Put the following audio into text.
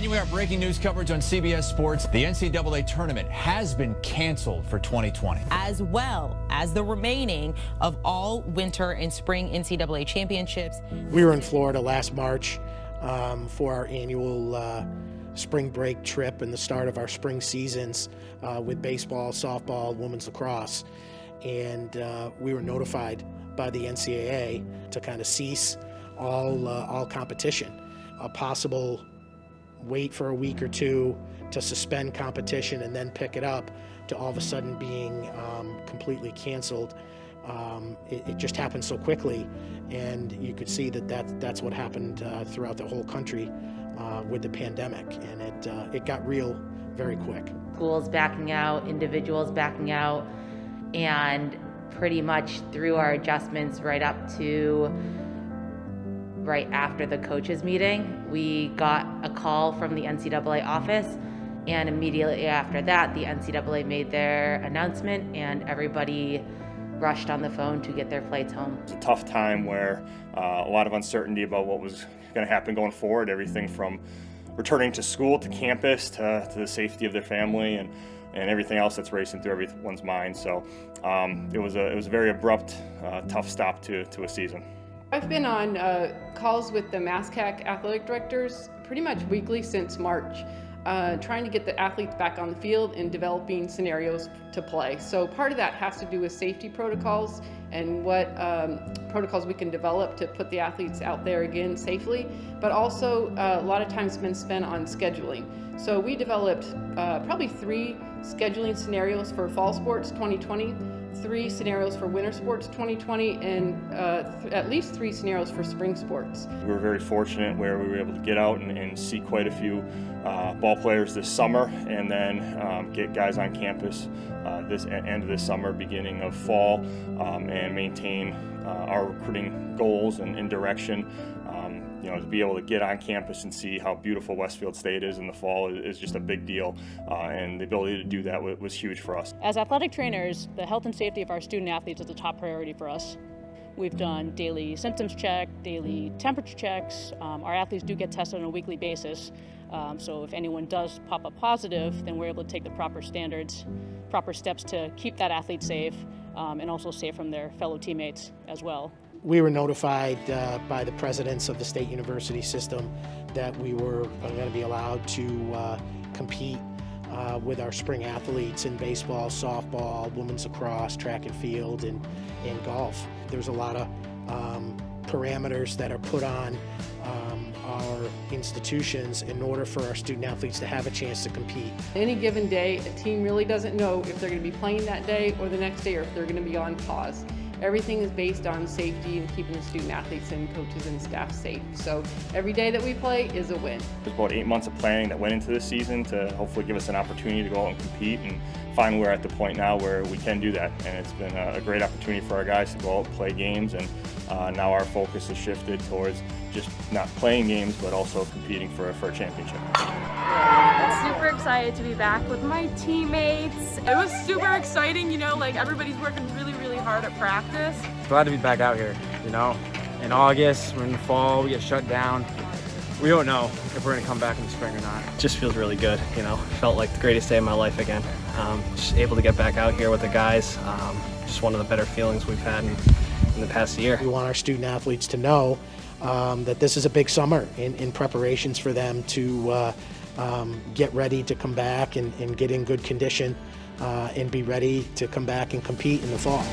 Continuing our breaking news coverage on CBS Sports, the NCAA tournament has been canceled for 2020. As well as the remaining of all winter and spring NCAA championships. We were in Florida last March for our annual spring break trip and the start of our spring seasons with baseball, softball, women's lacrosse. And we were notified by the NCAA to kind of cease all competition. A possible wait for a week or two to suspend competition and then pick it up to all of a sudden being completely canceled. It just happened so quickly, and you could see that's what happened throughout the whole country with the pandemic, and it got real very quick. Schools backing out, individuals backing out, and pretty much through our adjustments right after the coaches meeting, we got a call from the NCAA office, and immediately after that, the NCAA made their announcement, and everybody rushed on the phone to get their flights home. It's a tough time where a lot of uncertainty about what was going to happen going forward, everything from returning to school, to campus, to the safety of their family, and everything else that's racing through everyone's mind. So it was a very abrupt, tough stop to a season. I've been on calls with the MASCAC athletic directors pretty much weekly since March, trying to get the athletes back on the field and developing scenarios to play. So part of that has to do with safety protocols and what protocols we can develop to put the athletes out there again safely, but also a lot of time's been spent on scheduling. So we developed probably 3 scheduling scenarios for fall sports 2020, 3 scenarios for winter sports 2020, and at least 3 scenarios for spring sports. We were very fortunate where we were able to get out and see quite a few ball players this summer, and then get guys on campus this end of this summer, beginning of fall, and maintain our recruiting goals and direction. To be able to get on campus and see how beautiful Westfield State is in the fall is just a big deal, and the ability to do that was huge for us. As athletic trainers, the health and safety of our student athletes is a top priority for us. We've done daily symptoms check, daily temperature checks. Our athletes do get tested on a weekly basis, so if anyone does pop up positive, then we're able to take the proper steps to keep that athlete safe, and also safe from their fellow teammates as well. We were notified by the presidents of the State University system that we were going to be allowed to compete with our spring athletes in baseball, softball, women's lacrosse, track and field, and golf. There's a lot of parameters that are put on our institutions in order for our student athletes to have a chance to compete. Any given day, a team really doesn't know if they're going to be playing that day or the next day, or if they're going to be on pause. Everything is based on safety and keeping the student athletes and coaches and staff safe. So every day that we play is a win. There's about 8 months of planning that went into this season to hopefully give us an opportunity to go out and compete, and finally we're at the point now where we can do that. And it's been a great opportunity for our guys to go out and play games, and now our focus has shifted towards just not playing games but also competing for a championship. Super excited to be back with my teammates. It was super exciting, everybody's working really hard at practice. Glad to be back out here, In August, we're in the fall, we get shut down. We don't know if we're gonna come back in the spring or not. It just feels really good, Felt like the greatest day of my life again. Just able to get back out here with the guys. Just one of the better feelings we've had in the past year. We want our student athletes to know that this is a big summer in preparations for them to get ready to come back and get in good condition and be ready to come back and compete in the fall.